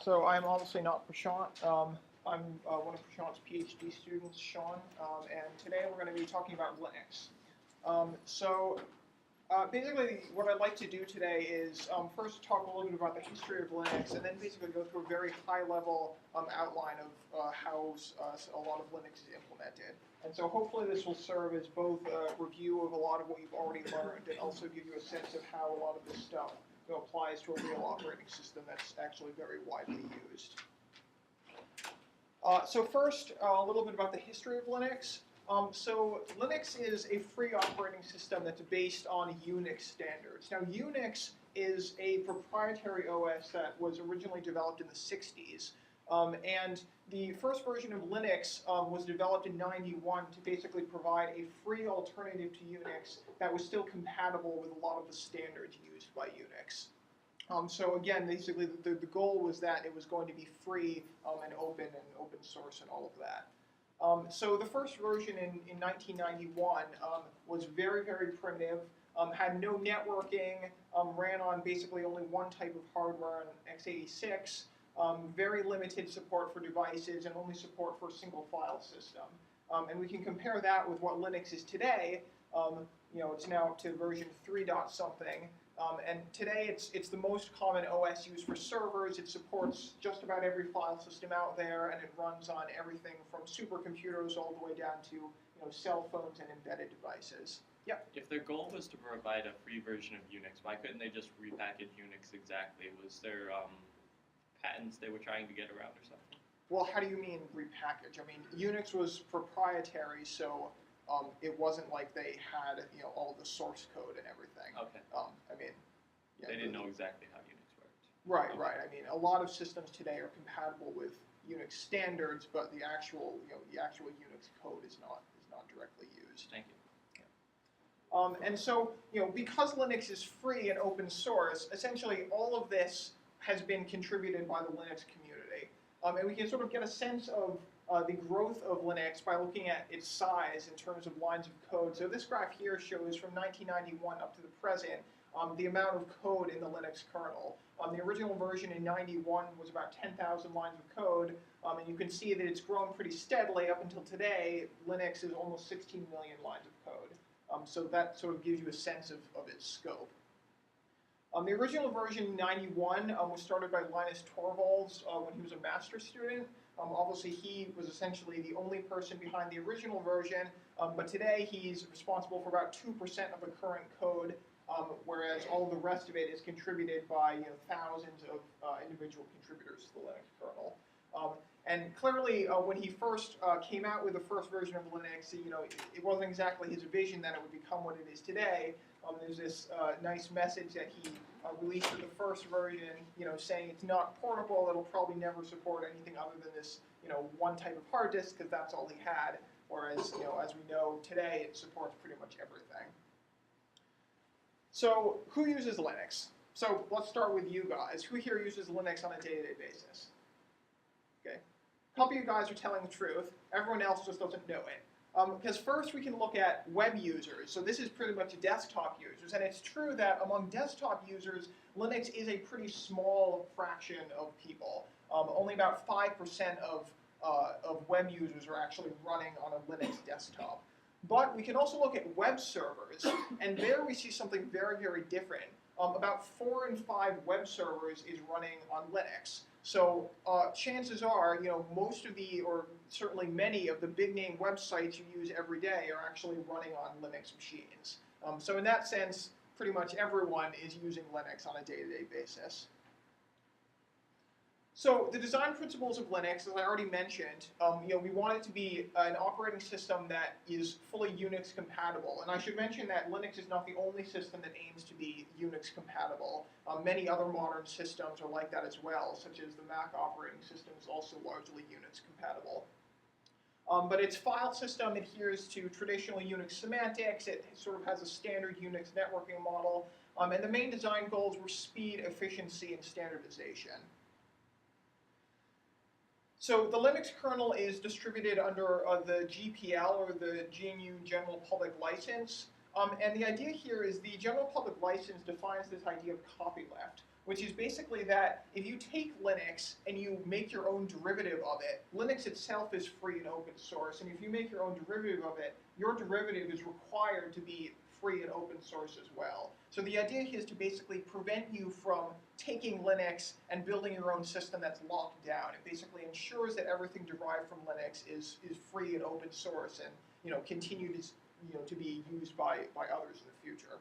So I'm obviously not Prashant. I'm one of Prashant's PhD students, Sean, and today we're going to be talking about Linux. Basically, what I'd like to do today is first talk a little bit about the history of Linux, and then basically go through a very high-level outline of how a lot of Linux is implemented. And so hopefully this will serve as both a review of a lot of what you've already learned, and also give you a sense of how a lot of this stuff applies to a real operating system that's actually very widely used. So first, a little bit about the history of Linux. So Linux is a free operating system that's based on Unix standards. Now Unix is a proprietary OS that was originally developed in the 60s. And the first version of Linux was developed in '91 to basically provide a free alternative to Unix that was still compatible with a lot of the standards used by Unix. So again, basically the goal was that it was going to be free and open source and all of that. So the first version in 1991 was very, very primitive, had no networking, ran on basically only one type of hardware, an x86, very limited support for devices, and only support for a single file system. And we can compare that with what Linux is today. It's now up to version 3 dot something. And today it's the most common OS used for servers. It supports just about every file system out there, and it runs on everything from supercomputers all the way down to cell phones and embedded devices. Yep. If their goal was to provide a free version of Unix, why couldn't they just repackage Unix exactly? Was there patents they were trying to get around or something? Well, how do you mean repackage? I mean, Unix was proprietary, so it wasn't like they had all the source code and everything. Okay. Yeah, they didn't know exactly how Unix worked. Right, Okay. right. I mean, a lot of systems today are compatible with Unix standards, but the actual Unix code is not directly used. Thank you. And so, because Linux is free and open source, essentially all of this has been contributed by the Linux community. And we can sort of get a sense of the growth of Linux by looking at its size in terms of lines of code. So this graph here shows from 1991 up to the present the amount of code in the Linux kernel. The original version in '91 was about 10,000 lines of code, and you can see that it's grown pretty steadily up until today. Linux is almost 16 million lines of code. So that sort of gives you a sense of its scope. The original version in '91 was started by Linus Torvalds when he was a master's student. Obviously, he was essentially the only person behind the original version, but today he's responsible for about 2% of the current code, whereas all the rest of it is contributed by thousands of individual contributors to the Linux kernel. And clearly, when he first came out with the first version of Linux, it wasn't exactly his vision that it would become what it is today. There's this nice message that he released with the first version, saying it's not portable. It'll probably never support anything other than this, one type of hard disk, because that's all he had. Whereas, as we know today, it supports pretty much everything. So, who uses Linux? So let's start with you guys. Who here uses Linux on a day-to-day basis? Okay. A couple of you guys are telling the truth. Everyone else just doesn't know it. Because first we can look at web users. So this is pretty much desktop users. And it's true that among desktop users, Linux is a pretty small fraction of people. Only about 5% of web users are actually running on a Linux desktop. But we can also look at web servers, and there we see something very, very different. About 4 in 5 web servers is running on Linux. So chances are, most of or certainly many of the big name websites you use every day are actually running on Linux machines. So in that sense, pretty much everyone is using Linux on a day-to-day basis. So the design principles of Linux, as I already mentioned, we want it to be an operating system that is fully Unix compatible. And I should mention that Linux is not the only system that aims to be Unix compatible. Many other modern systems are like that as well, such as the Mac operating system is also largely Unix compatible. But its file system adheres to traditional Unix semantics. It sort of has a standard Unix networking model. And the main design goals were speed, efficiency, and standardization. So the Linux kernel is distributed under the GPL, or the GNU General Public License. And the idea here is the General Public License defines this idea of copyleft, which is basically that if you take Linux and you make your own derivative of it, Linux itself is free and open source, and if you make your own derivative of it, your derivative is required to be free and open source as well. So the idea here is to basically prevent you from taking Linux and building your own system that's locked down. It basically ensures that everything derived from Linux is free and open source and continue to be used by others in the future.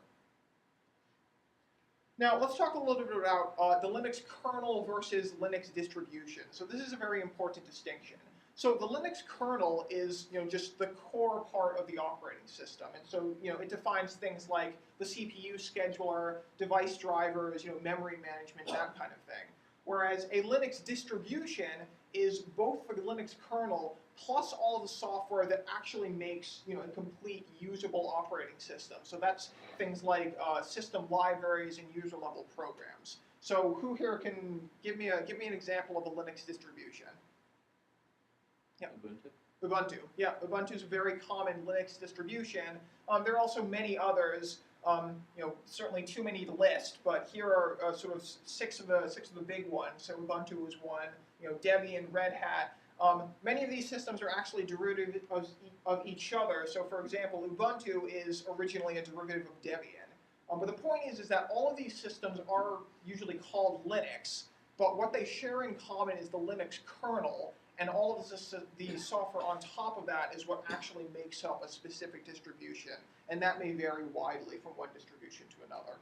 Now, let's talk a little bit about the Linux kernel versus Linux distribution. So this is a very important distinction. So the Linux kernel is just the core part of the operating system. And so it defines things like the CPU scheduler, device drivers, memory management, that kind of thing. Whereas a Linux distribution is both the Linux kernel plus all of the software that actually makes a complete usable operating system. So that's things like system libraries and user-level programs. So who here can give me an example of a Linux distribution? Yeah. Ubuntu. Yeah, Ubuntu is a very common Linux distribution. There are also many others. Certainly too many to list, but here are sort of six of the big ones. So Ubuntu is one. Debian, Red Hat. Many of these systems are actually derivatives of each other. So, for example, Ubuntu is originally a derivative of Debian. But the point is that all of these systems are usually called Linux, but what they share in common is the Linux kernel. And all of the software on top of that is what actually makes up a specific distribution. And that may vary widely from one distribution to another.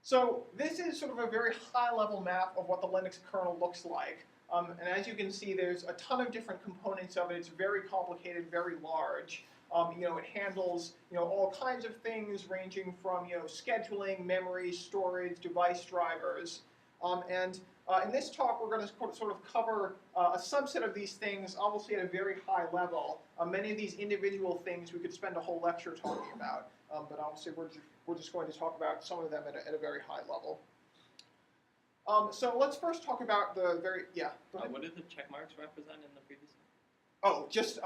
So this is sort of a very high-level map of what the Linux kernel looks like. And as you can see, there's a ton of different components of it. It's very complicated, very large. It handles all kinds of things ranging from scheduling, memory, storage, device drivers. In this talk, we're going to sort of cover a subset of these things, obviously at a very high level. Many of these individual things we could spend a whole lecture talking about, but obviously we're just going to talk about some of them at a very high level. So let's first talk about the what did the check marks represent in the previous one? Oh, just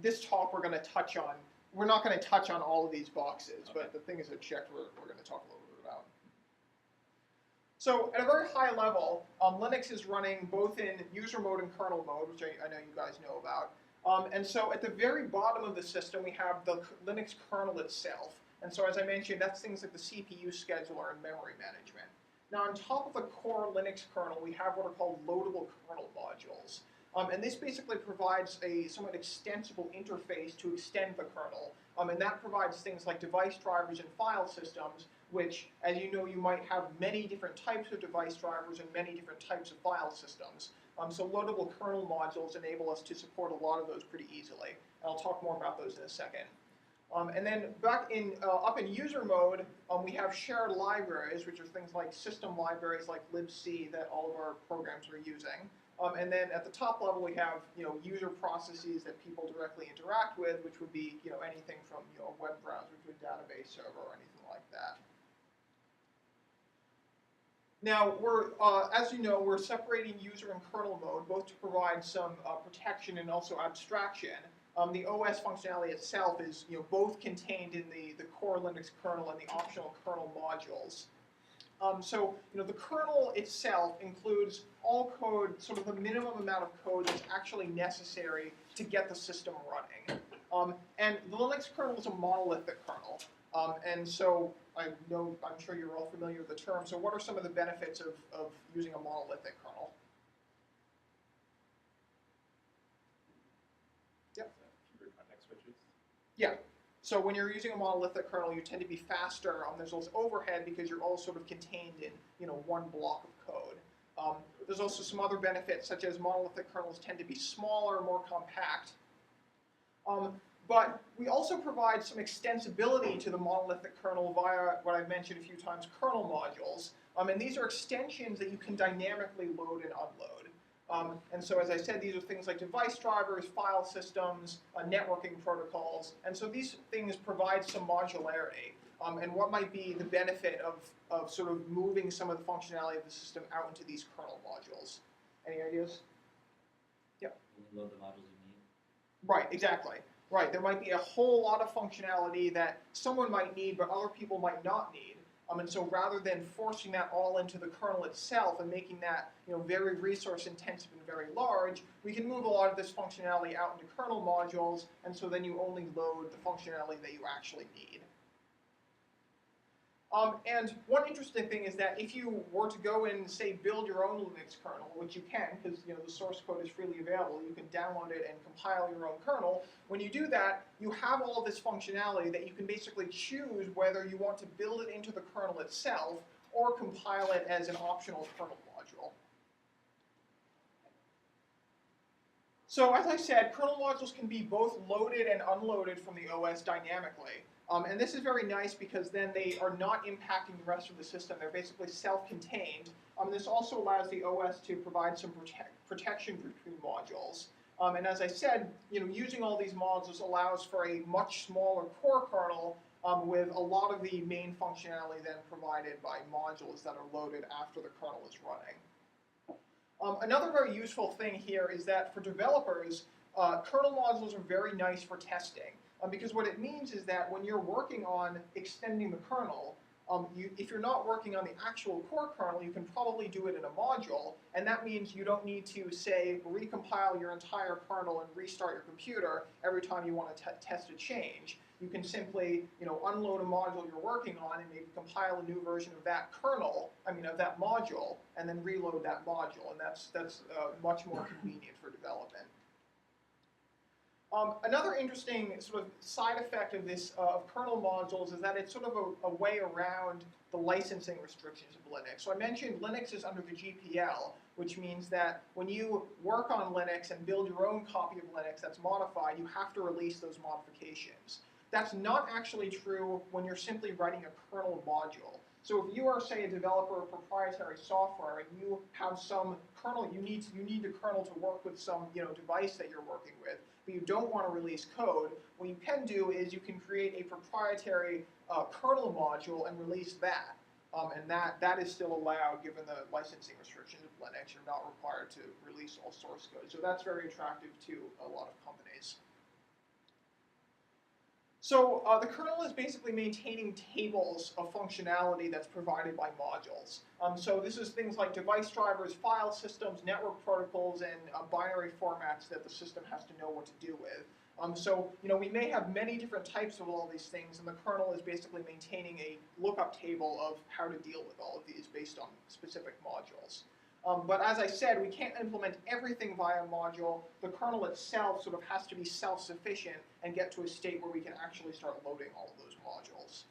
this talk we're going to touch on. We're not going to touch on all of these boxes, okay. But the things that checked we're going to talk a little bit about. So at a very high level, Linux is running both in user mode and kernel mode, which I know you guys know about. And so at the very bottom of the system, we have the Linux kernel itself. And so as I mentioned, that's things like the CPU scheduler and memory management. Now on top of the core Linux kernel, we have what are called loadable kernel modules. And this basically provides a somewhat extensible interface to extend the kernel. And that provides things like device drivers and file systems, which, as you know, you might have many different types of device drivers and many different types of file systems. So loadable kernel modules enable us to support a lot of those pretty easily. And I'll talk more about those in a second. And then back in up in user mode, we have shared libraries, which are things like system libraries like libc that all of our programs are using. And then at the top level, we have user processes that people directly interact with, which would be anything from a web browser to a database server or anything like that. Now, as you know, we're separating user and kernel mode, both to provide some protection and also abstraction. The OS functionality itself is both contained in the core Linux kernel and the optional kernel modules. So the kernel itself includes all code, sort of the minimum amount of code that's actually necessary to get the system running. And the Linux kernel is a monolithic kernel. And so I'm sure you're all familiar with the term. So what are some of the benefits of using a monolithic kernel? Yep. Fewer context switches. Yeah. So when you're using a monolithic kernel, you tend to be faster. There's less overhead because you're all sort of contained in one block of code. There's also some other benefits, such as monolithic kernels tend to be smaller, more compact. But we also provide some extensibility to the monolithic kernel via what I've mentioned a few times, kernel modules. And these are extensions that you can dynamically load and unload. And so as I said, these are things like device drivers, file systems, networking protocols. And so these things provide some modularity. And what might be the benefit of sort of moving some of the functionality of the system out into these kernel modules? Any ideas? Yeah. Load the modules you need. Right, exactly. Right, there might be a whole lot of functionality that someone might need but other people might not need. And so rather than forcing that all into the kernel itself and making that very resource intensive and very large, we can move a lot of this functionality out into kernel modules, and so then you only load the functionality that you actually need. And one interesting thing is that if you were to go and say build your own Linux kernel, which you can because the source code is freely available, you can download it and compile your own kernel. When you do that, you have all of this functionality that you can basically choose whether you want to build it into the kernel itself or compile it as an optional kernel module. So as I said, kernel modules can be both loaded and unloaded from the OS dynamically. And this is very nice because then they are not impacting the rest of the system. They're basically self-contained. This also allows the OS to provide some protection between modules. And as I said, using all these modules allows for a much smaller core kernel with a lot of the main functionality then provided by modules that are loaded after the kernel is running. Another very useful thing here is that for developers, kernel modules are very nice for testing. Because what it means is that when you're working on extending the kernel, if you're not working on the actual core kernel, you can probably do it in a module, and that means you don't need to, say, recompile your entire kernel and restart your computer every time you want to test a change. You can simply, unload a module you're working on and maybe compile a new version of that kernel, of that module, and then reload that module, and that's much more convenient for development. Another interesting sort of side effect of this of kernel modules is that it's sort of a way around the licensing restrictions of Linux. So I mentioned Linux is under the GPL, which means that when you work on Linux and build your own copy of Linux that's modified, you have to release those modifications. That's not actually true when you're simply writing a kernel module. So if you are, say, a developer of proprietary software and you have some kernel, you need the kernel to work with some device that you're working with, but you don't want to release code, what you can do is you can create a proprietary kernel module and release that. And that is still allowed given the licensing restrictions of Linux. You're not required to release all source code. So that's very attractive to a lot of companies. So the kernel is basically maintaining tables of functionality that's provided by modules. So this is things like device drivers, file systems, network protocols, and binary formats that the system has to know what to do with. So we may have many different types of all these things, and the kernel is basically maintaining a lookup table of how to deal with all of these based on specific modules. But as I said, we can't implement everything via a module. The kernel itself sort of has to be self-sufficient and get to a state where we can actually start loading all of those modules.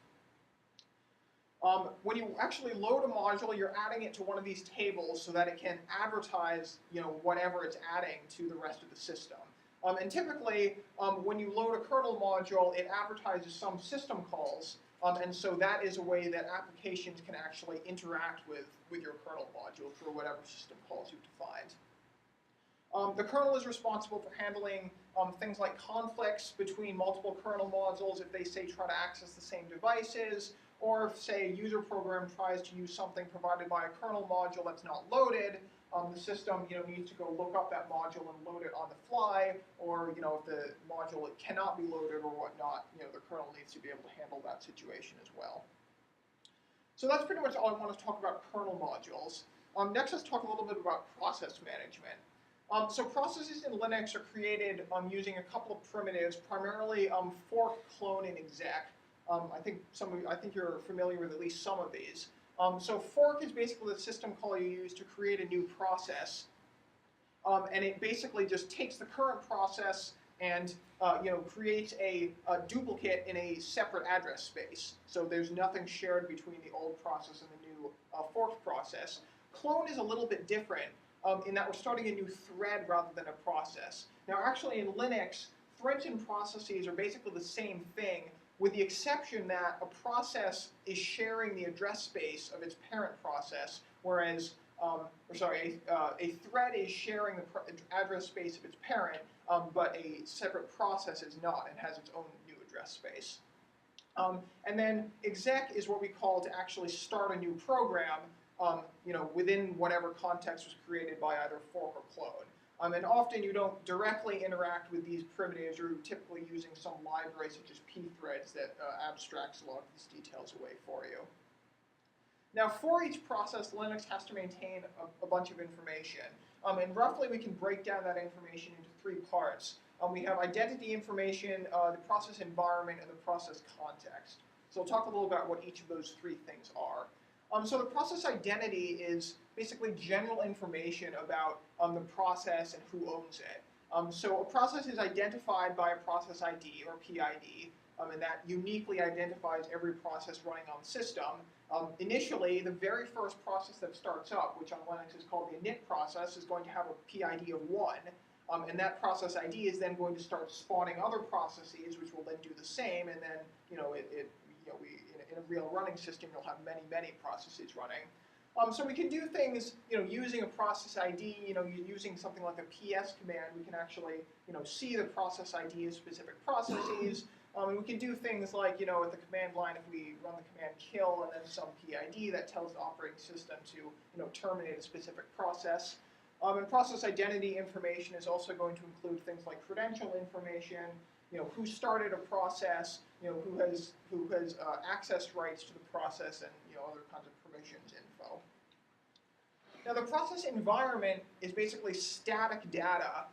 When you actually load a module, you're adding it to one of these tables so that it can advertise whatever it's adding to the rest of the system. And typically, when you load a kernel module, it advertises some system calls. And so that is a way that applications can actually interact with your kernel module through whatever system calls you've defined. The kernel is responsible for handling things like conflicts between multiple kernel modules if they, say, try to access the same devices, or if, say, a user program tries to use something provided by a kernel module that's not loaded. The system needs to go look up that module and load it on the fly, or if the module cannot be loaded or whatnot, the kernel needs to be able to handle that situation as well. So that's pretty much all I want to talk about kernel modules. Next, let's talk a little bit about process management. So processes in Linux are created using a couple of primitives, primarily fork, clone, and exec. I think you're familiar with at least some of these. So fork is basically the system call you use to create a new process, and it basically just takes the current process and creates a duplicate in a separate address space. So there's nothing shared between the old process and the new forked process. Clone is a little bit different in that we're starting a new thread rather than a process. Now, actually, in Linux, threads and processes are basically the same thing, with the exception that a process is sharing the address space of its parent process, whereas, a thread is sharing the address space of its parent, but a separate process is not and has its own new address space. And then exec is what we call to actually start a new program, within whatever context was created by either fork or clone. And often you don't directly interact with these primitives. You're typically using some library such as pthreads that abstracts a lot of these details away for you. Now, for each process, Linux has to maintain a bunch of information. And roughly, we can break down that information into three parts. We have identity information, the process environment, and the process context. So we'll talk a little about what each of those three things are. So the process identity is basically general information about the process and who owns it. So a process is identified by a process ID or PID, and that uniquely identifies every process running on the system. Initially, the very first process that starts up, which on Linux is called the init process, is going to have a PID of 1. And that process ID is then going to start spawning other processes, which will then do the same, and then in a real running system, you'll have many, many processes running. So we can do things, using a process ID, using something like a PS command, we can actually, see the process ID of specific processes. And we can do things like, at the command line, if we run the command kill and then some PID, that tells the operating system to, terminate a specific process. And process identity information is also going to include things like credential information, who started a process, who has access rights to the process, and other kinds of permissions info. Now, the process environment is basically static data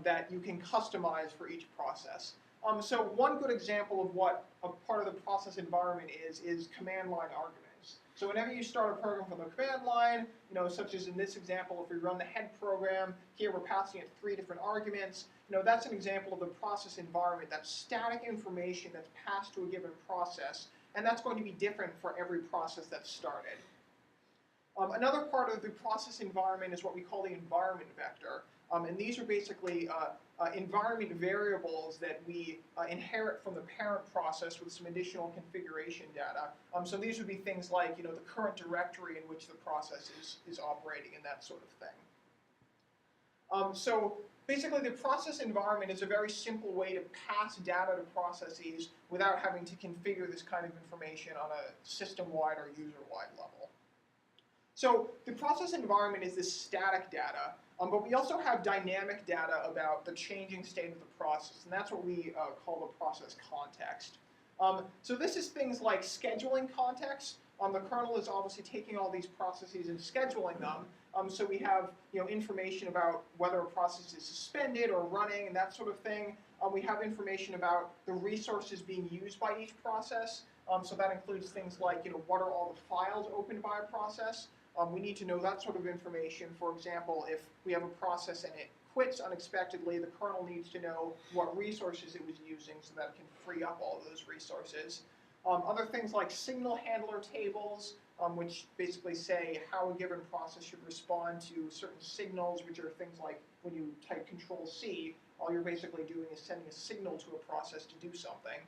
that you can customize for each process. So one good example of what a part of the process environment is command line arguments. So whenever you start a program from the command line, such as in this example, if we run the head program, here we're passing it 3 different arguments. That's an example of the process environment. That's static information that's passed to a given process, and that's going to be different for every process that's started. Another part of the process environment is what we call the environment vector. And these are basically environment variables that we inherit from the parent process with some additional configuration data. So these would be things like the current directory in which the process is operating and that sort of thing. So basically the process environment is a very simple way to pass data to processes without having to configure this kind of information on a system-wide or user-wide level. So the process environment is this static data, but we also have dynamic data about the changing state of the process, and that's what we call the process context. So this is things like scheduling context. The kernel is obviously taking all these processes and scheduling them. So we have information about whether a process is suspended or running and that sort of thing. We have information about the resources being used by each process. So that includes things like what are all the files opened by a process. We need to know that sort of information. For example, if we have a process and it quits unexpectedly, the kernel needs to know what resources it was using so that it can free up all of those resources. Other things like signal handler tables, which basically say how a given process should respond to certain signals, which are things like when you type Control-C, all you're basically doing is sending a signal to a process to do something.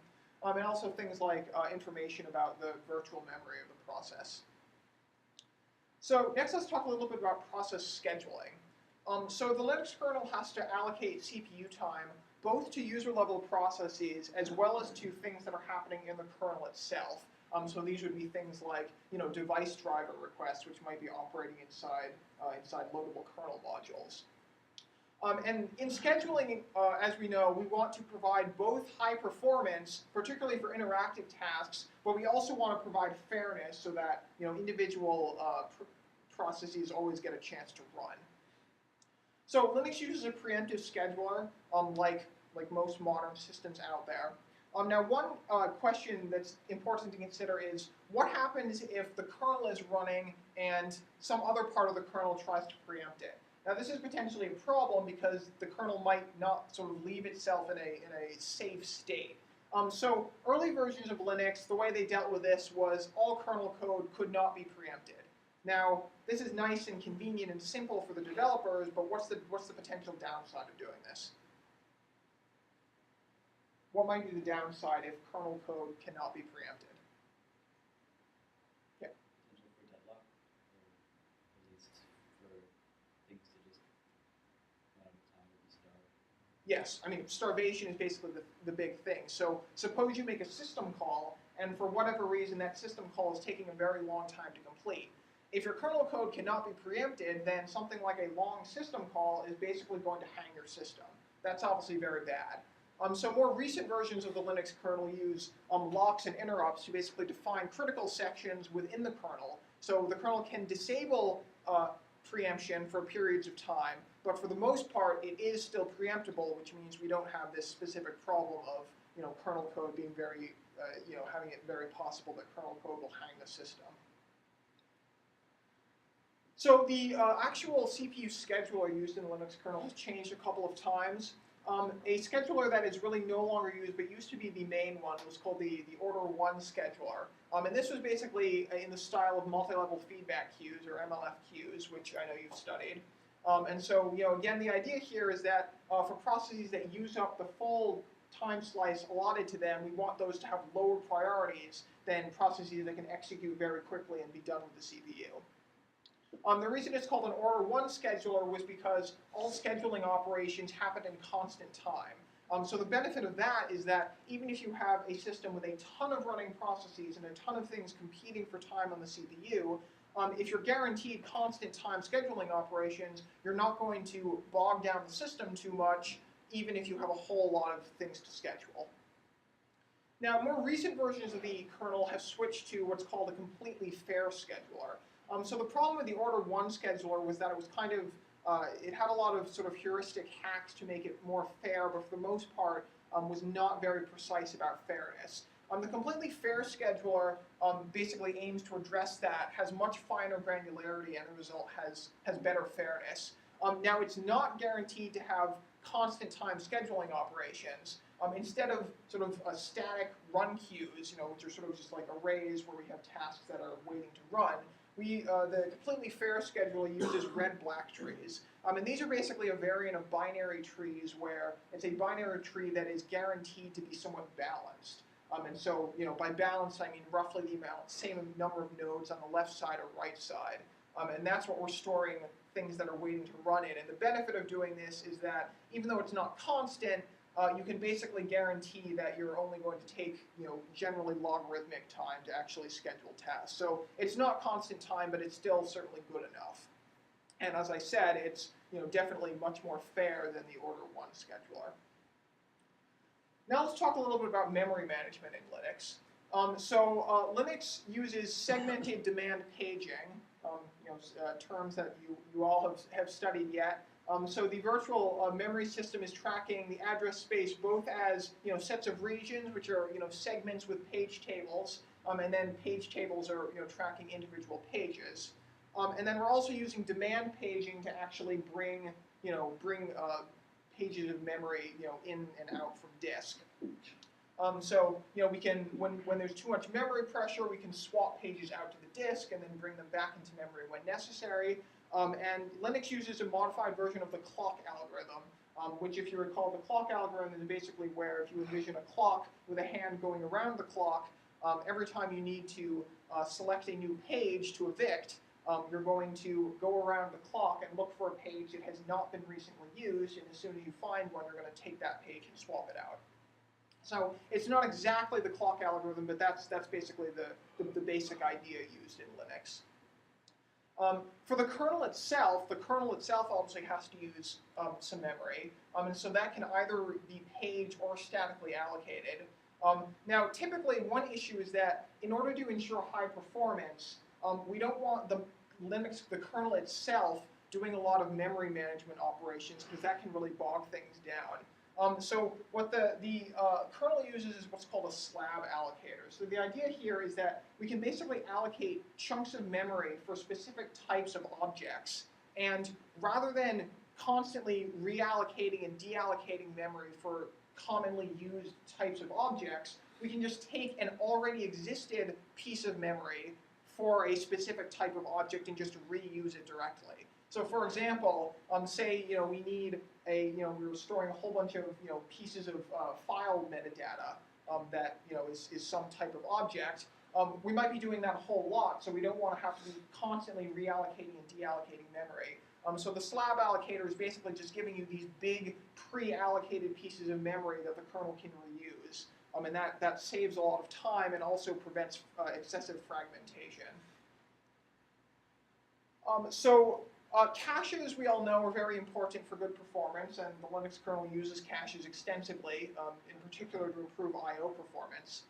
And also things like information about the virtual memory of the process. So next, let's talk a little bit about process scheduling. So the Linux kernel has to allocate CPU time both to user-level processes as well as to things that are happening in the kernel itself. So these would be things like device driver requests, which might be operating inside loadable kernel modules. And in scheduling, as we know, we want to provide both high performance, particularly for interactive tasks, but we also want to provide fairness so that individual processes always get a chance to run. So Linux uses a preemptive scheduler, like most modern systems out there. Now, one question that's important to consider is what happens if the kernel is running and some other part of the kernel tries to preempt it? Now, this is potentially a problem because the kernel might not sort of leave itself in a safe state. So early versions of Linux, the way they dealt with this was all kernel code could not be preempted. Now, this is nice and convenient and simple for the developers, but what's the potential downside of doing this? What might be the downside if kernel code cannot be preempted? Yeah. Potential for deadlock, or at least for things to just run out of time and starve. Yes, I mean, starvation is basically the big thing. So suppose you make a system call, and for whatever reason that system call is taking a very long time to complete. If your kernel code cannot be preempted, then something like a long system call is basically going to hang your system. That's obviously very bad. So more recent versions of the Linux kernel use locks and interrupts to basically define critical sections within the kernel So the kernel can disable preemption for periods of time, but for the most part, it is still preemptible, which means we don't have this specific problem of kernel code being very, having it very possible that kernel code will hang the system. So the actual CPU scheduler used in the Linux kernel has changed a couple of times. A scheduler that is really no longer used, but used to be the main one, was called the order 1 scheduler. And this was basically in the style of multi-level feedback queues, or MLF queues, which I know you've studied. And so, again, the idea here is that for processes that use up the full time slice allotted to them, we want those to have lower priorities than processes that can execute very quickly and be done with the CPU. The reason it's called an order 1 scheduler was because all scheduling operations happen in constant time. So the benefit of that is that even if you have a system with a ton of running processes and a ton of things competing for time on the CPU, if you're guaranteed constant time scheduling operations, you're not going to bog down the system too much, even if you have a whole lot of things to schedule. Now, more recent versions of the kernel have switched to what's called a completely fair scheduler. So the problem with the order 1 scheduler was that it was kind of, it had a lot of sort of heuristic hacks to make it more fair, but for the most part was not very precise about fairness. The completely fair scheduler basically aims to address that, has much finer granularity, and the result has better fairness. Now, it's not guaranteed to have constant time scheduling operations. Instead of sort of static run queues, which are sort of just like arrays where we have tasks that are waiting to run, the completely fair scheduler uses red-black trees. And these are basically a variant of binary trees where it's a binary tree that is guaranteed to be somewhat balanced. And so, by balanced, I mean roughly the same number of nodes on the left side or right side. And that's what we're storing things that are waiting to run in. And the benefit of doing this is that even though it's not constant, you can basically guarantee that you're only going to take, generally logarithmic time to actually schedule tasks. So it's not constant time, but it's still certainly good enough. And as I said, it's definitely much more fair than the order 1 scheduler. Now let's talk a little bit about memory management in Linux. Linux uses segmented demand paging, terms that you all have studied yet. So the virtual memory system is tracking the address space both as sets of regions, which are segments with page tables, and then page tables are tracking individual pages. And then we're also using demand paging to actually bring pages of memory in and out from disk. So we can, when there's too much memory pressure, we can swap pages out to the disk and then bring them back into memory when necessary. And Linux uses a modified version of the clock algorithm, which, if you recall, the clock algorithm is basically where if you envision a clock with a hand going around the clock, every time you need to select a new page to evict, you're going to go around the clock and look for a page that has not been recently used, and as soon as you find one, you're going to take that page and swap it out. So it's not exactly the clock algorithm, but that's basically the basic idea used in Linux. For the kernel itself obviously has to use some memory, and so that can either be page or statically allocated. Now, typically, one issue is that in order to ensure high performance, we don't want the kernel itself, doing a lot of memory management operations, because that can really bog things down. So what the kernel uses is what's called a slab allocator. So the idea here is that we can basically allocate chunks of memory for specific types of objects, and rather than constantly reallocating and deallocating memory for commonly used types of objects, we can just take an already existed piece of memory for a specific type of object and just reuse it directly. So, for example, say we need we were storing a whole bunch of pieces of file metadata that is some type of object. We might be doing that a whole lot, so we don't want to have to be constantly reallocating and deallocating memory. So the slab allocator is basically just giving you these big pre-allocated pieces of memory that the kernel can reuse. And that saves a lot of time and also prevents excessive fragmentation. Caches, we all know, are very important for good performance, and the Linux kernel uses caches extensively, in particular to improve I/O performance.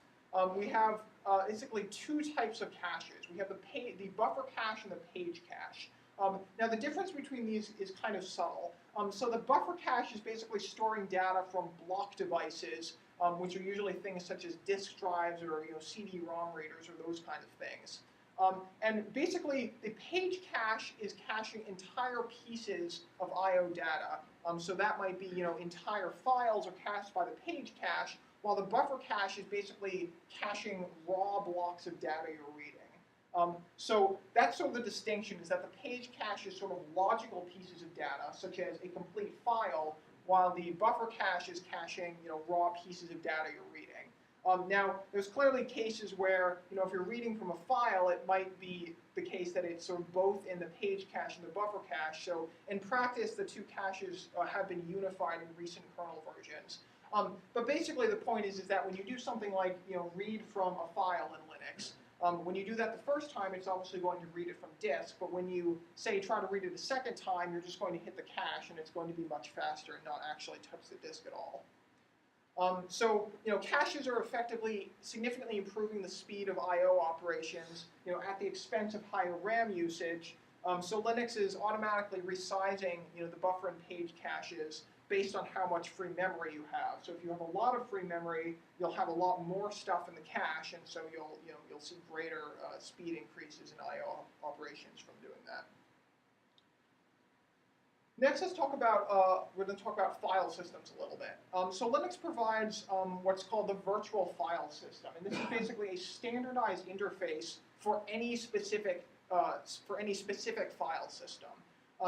we have basically two types of caches. We have the buffer cache and the page cache. Now the difference between these is kind of subtle. So the buffer cache is basically storing data from block devices, which are usually things such as disk drives or CD-ROM readers or those kind of things. And basically, the page cache is caching entire pieces of I/O data. So that might be entire files are cached by the page cache, while the buffer cache is basically caching raw blocks of data you're reading. So that's sort of the distinction, is that the page cache is sort of logical pieces of data, such as a complete file, while the buffer cache is caching raw pieces of data you're reading. Now, there's clearly cases where, if you're reading from a file, it might be the case that it's sort of both in the page cache and the buffer cache. So in practice, the two caches have been unified in recent kernel versions. But basically, the point is that when you do something like read from a file in Linux, when you do that the first time, it's obviously going to read it from disk. But when you say try to read it a second time, you're just going to hit the cache, and it's going to be much faster and not actually touch the disk at all. So caches are effectively significantly improving the speed of I/O operations, at the expense of higher RAM usage. So Linux is automatically resizing, the buffer and page caches based on how much free memory you have. So if you have a lot of free memory, you'll have a lot more stuff in the cache, and so you'll see greater speed increases in I/O operations from doing that. Next, let's talk about, we're going to talk about file systems a little bit. So Linux provides what's called the virtual file system, and this is basically a standardized interface for any specific file system.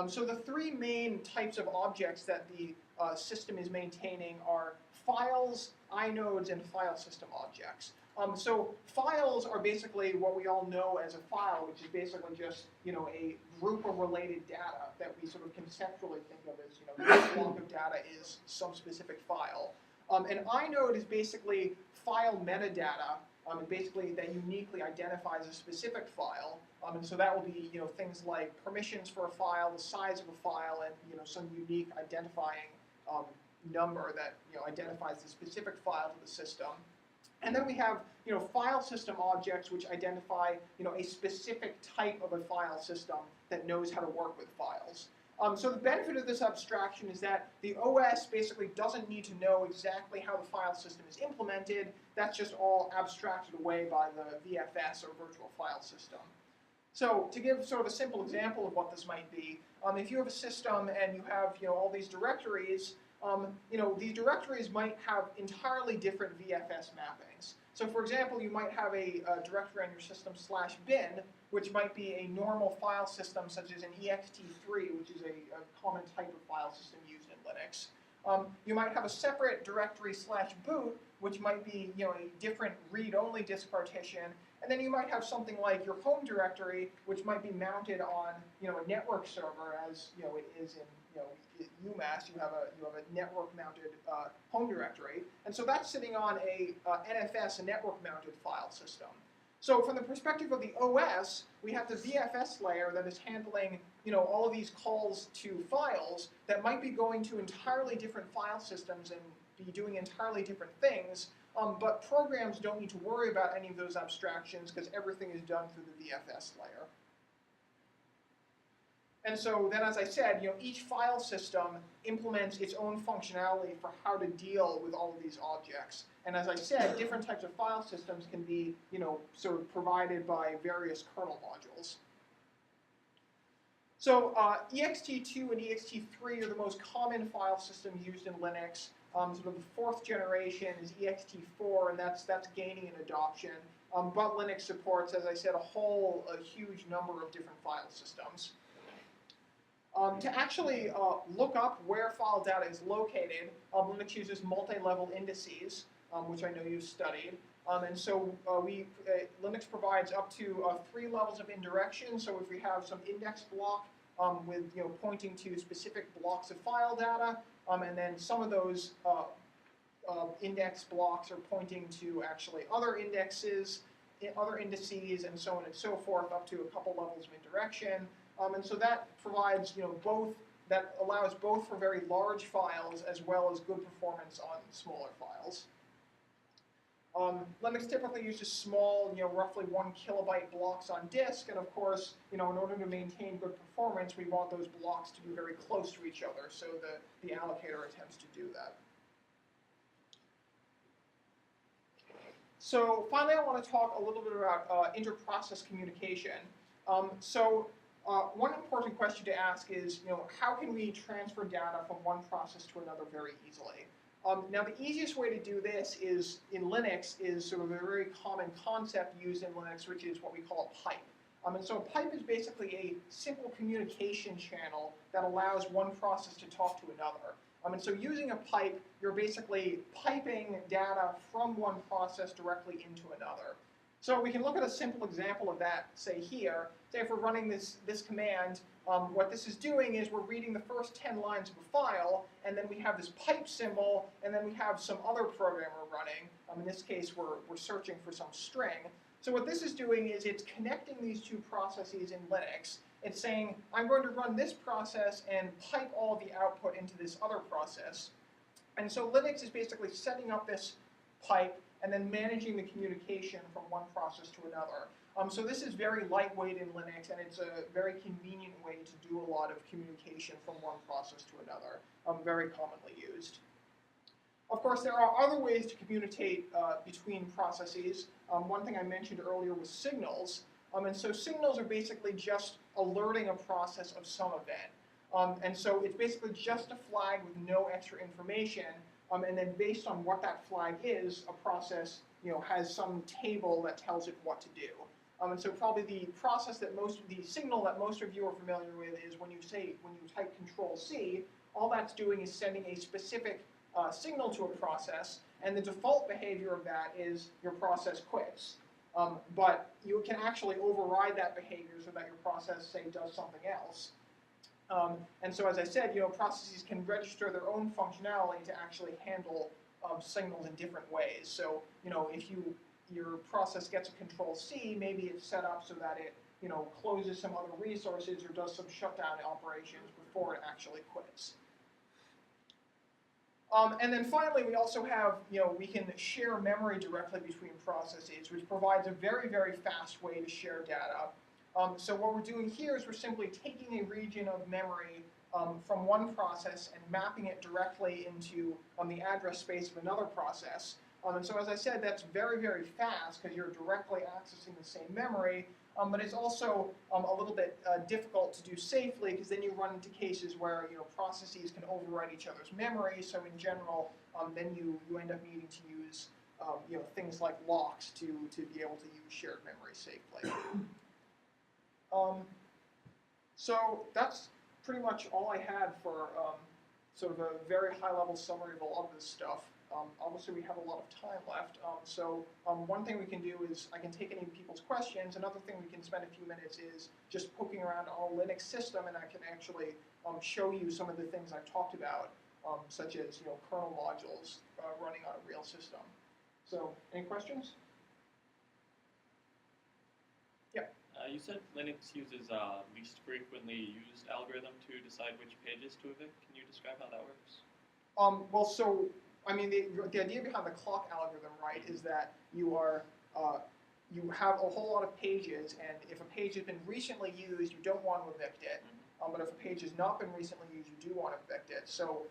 So the three main types of objects that the system is maintaining are files, inodes, and file system objects. So files are basically what we all know as a file, which is basically just a group of related data that we sort of conceptually think of as this block of data is some specific file. An inode is basically file metadata, and basically that uniquely identifies a specific file. And so that will be things like permissions for a file, the size of a file, and some unique identifying number that identifies the specific file to the system. And then we have file system objects which identify a specific type of a file system that knows how to work with files. So the benefit of this abstraction is that the OS basically doesn't need to know exactly how the file system is implemented. That's just all abstracted away by the VFS or virtual file system. So to give sort of a simple example of what this might be, if you have a system and you have all these directories, these directories might have entirely different VFS mappings. So for example, you might have a directory on your system /bin, which might be a normal file system such as an ext3, which is a common type of file system used in Linux. You might have a separate directory /boot, which might be a different read-only disk partition. And then you might have something like your home directory, which might be mounted on a network server, as it is in UMass. You have a network-mounted home directory, and so that's sitting on a NFS, a network-mounted file system. So from the perspective of the OS, we have the VFS layer that is handling all of these calls to files that might be going to entirely different file systems and be doing entirely different things. But programs don't need to worry about any of those abstractions because everything is done through the VFS layer. And so then, as I said, each file system implements its own functionality for how to deal with all of these objects. And as I said, different types of file systems can be, sort of provided by various kernel modules. So ext2 and ext3 are the most common file systems used in Linux. Sort of the fourth generation is ext4, and that's gaining in adoption. But Linux supports, as I said, a huge number of different file systems. To actually look up where file data is located, Linux uses multi-level indices, which I know you've studied. And so Linux provides up to 3 levels of indirection. So if we have some index block with pointing to specific blocks of file data, and then some of those index blocks are pointing to actually other indices, and so on and so forth, up to a couple levels of indirection. And so that provides, that allows both for very large files as well as good performance on smaller files. Linux typically uses small, roughly 1 kilobyte blocks on disk, and of course, in order to maintain good performance, we want those blocks to be very close to each other, so the allocator attempts to do that. So finally, I want to talk a little bit about interprocess communication. One important question to ask is, how can we transfer data from one process to another very easily? Now, the easiest way to do this is in Linux is sort of a very common concept used in Linux, which is what we call a pipe. And so a pipe is basically a simple communication channel that allows one process to talk to another. And so using a pipe, you're basically piping data from one process directly into another. So we can look at a simple example of that, say here. Say if we're running this command, what this is doing is we're reading the first 10 lines of a file, and then we have this pipe symbol, and then we have some other program we're running. In this case, we're searching for some string. So what this is doing is it's connecting these two processes in Linux. It's saying, I'm going to run this process and pipe all of the output into this other process. And so Linux is basically setting up this pipe and then managing the communication from one process to another. So this is very lightweight in Linux, and it's a very convenient way to do a lot of communication from one process to another, very commonly used. Of course, there are other ways to communicate between processes. One thing I mentioned earlier was signals. And so signals are basically just alerting a process of some event. And so it's basically just a flag with no extra information. And then based on what that flag is, a process has some table that tells it what to do. And so probably the signal that most of you are familiar with is when you type Control-C, all that's doing is sending a specific signal to a process, and the default behavior of that is your process quits. But you can actually override that behavior so that your process, say, does something else. And so as I said, processes can register their own functionality to actually handle signals in different ways. So, if your process gets a Control-C, maybe it's set up so that it, closes some other resources or does some shutdown operations before it actually quits. And then finally, we also have, we can share memory directly between processes, which provides a very, very fast way to share data. So what we're doing here is we're simply taking a region of memory from one process and mapping it directly into the address space of another process. And so as I said, that's very, very fast because you're directly accessing the same memory, but it's also a little bit difficult to do safely because then you run into cases where processes can overwrite each other's memory. So in general, then you end up needing to use things like locks to be able to use shared memory safely. So that's pretty much all I had for sort of a very high-level summary of a lot of this stuff. Obviously, we have a lot of time left. One thing we can do is I can take any people's questions. Another thing we can spend a few minutes is just poking around our Linux system, and I can actually show you some of the things I've talked about, such as kernel modules running on a real system. So, any questions? Yeah. You said Linux uses least frequently used algorithm to decide which pages to evict. Can you describe how that works? The idea behind the clock algorithm, right, is that you have a whole lot of pages, and if a page has been recently used, you don't want to evict it. But if a page has not been recently used, you do want to evict it. So,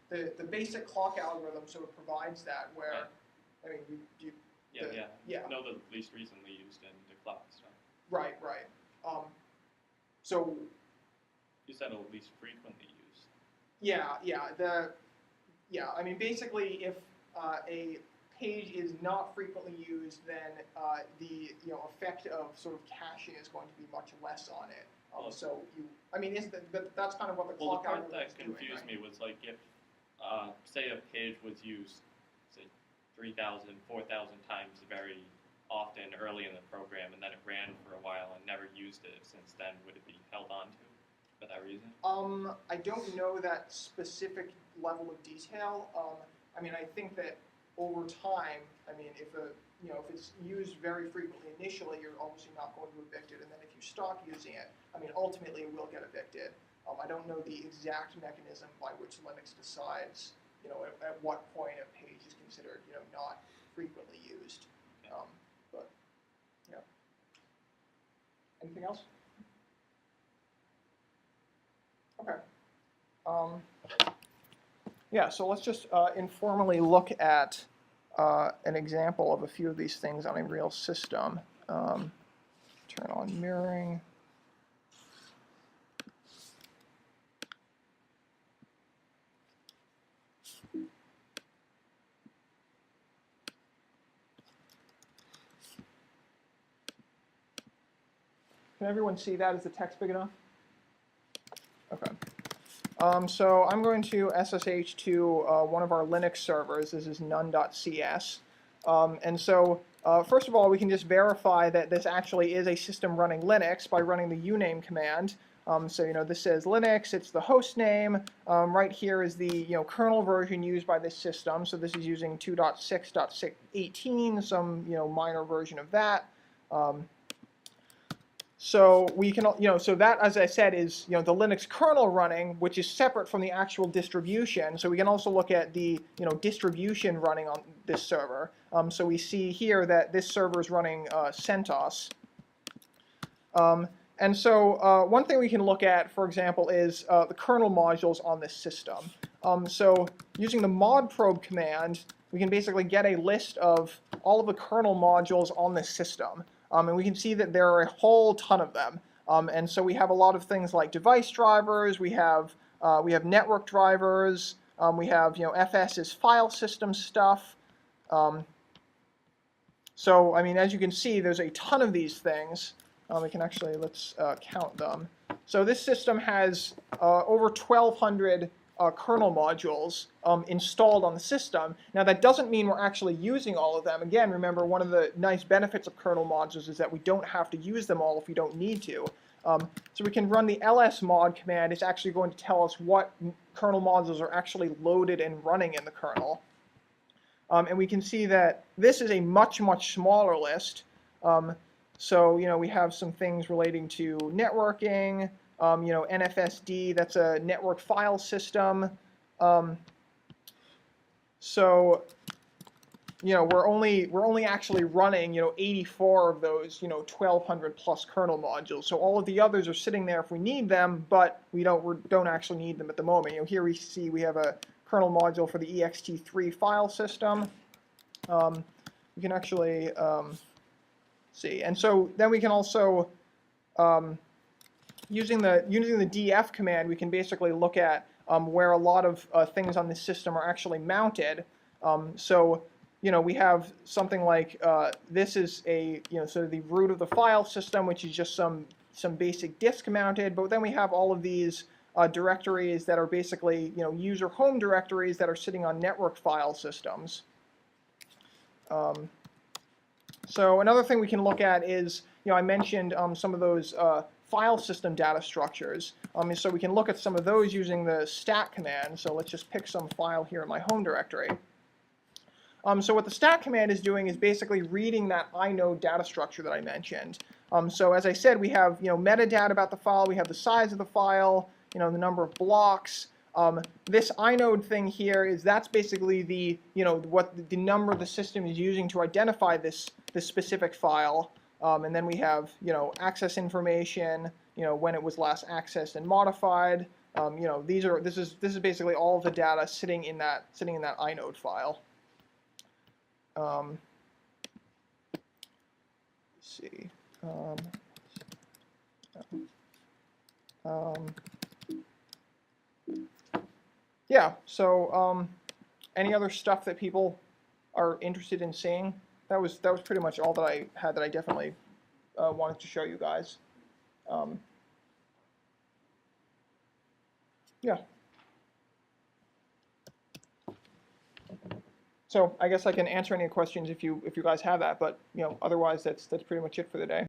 the basic clock algorithm sort of provides that, where, Yeah. Know the least recently used in the clock stuff. Right. So. You said at least frequently used. Basically, if a page is not frequently used, then the effect of sort of caching is going to be much less on it. That's kind of what the clock algorithm is doing. The part that confused me was like if, say, a page was used, say, 3,000, 4,000 times very often early in the program, and then it ran for a while and never used it since then, would it be held on to for that reason? I don't know that specific level of detail. I think that over time, if it's used very frequently initially, you're obviously not going to evict it, and then if you stop using it, ultimately it will get evicted. I don't know the exact mechanism by which Linux decides, at what point a page is considered, not frequently used. But yeah. Anything else? Okay. Yeah, so let's just informally look at an example of a few of these things on a real system. Turn on mirroring. Can everyone see that? Is the text big enough? Okay. So I'm going to SSH to one of our Linux servers. This is none.cs. And so first of all, we can just verify that this actually is a system running Linux by running the uname command. So this says Linux, it's the host name. Right here is the kernel version used by this system. So this is using 2.6.18, some minor version of that. So we can, so that, as I said, is the Linux kernel running, which is separate from the actual distribution. So we can also look at the distribution running on this server. So we see here that this server is running CentOS. And so one thing we can look at, for example, is the kernel modules on this system. So using the modprobe command, we can basically get a list of all of the kernel modules on this system. And we can see that there are a whole ton of them. And so we have a lot of things like device drivers, we have network drivers, we have FS's file system stuff. So I mean, as you can see, there's a ton of these things. We can actually, let's count them. So this system has over 1,200 kernel modules installed on the system. Now that doesn't mean we're actually using all of them. Again, remember, one of the nice benefits of kernel modules is that we don't have to use them all if we don't need to. So we can run the lsmod command. It's actually going to tell us what kernel modules are actually loaded and running in the kernel. And we can see that this is a much, much smaller list. So we have some things relating to networking, NFSD, that's a network file system. So we're only actually running 84 of those 1,200 plus kernel modules. So all of the others are sitting there if we need them, but we don't actually need them at the moment. Here we see we have a kernel module for the ext3 file system. We can actually see, and so then we can also using the df command, we can basically look at where a lot of things on this system are actually mounted. So we have something like this is a sort of the root of the file system, which is just some basic disk mounted. But then we have all of these directories that are basically user home directories that are sitting on network file systems. So another thing we can look at is, I mentioned some of those file system data structures. So we can look at some of those using the stat command. So let's just pick some file here in my home directory. So what the stat command is doing is basically reading that inode data structure that I mentioned. So as I said, we have metadata about the file, we have the size of the file, the number of blocks. This inode thing here that's basically the the number the system is using to identify this specific file. And then we have access information, when it was last accessed and modified. This is basically all of the data sitting in that inode file. Let's see. Yeah, so any other stuff that people are interested in seeing? That was pretty much all that I had that I definitely wanted to show you guys. Yeah. So I guess I can answer any questions if you guys have that, but otherwise that's pretty much it for the day.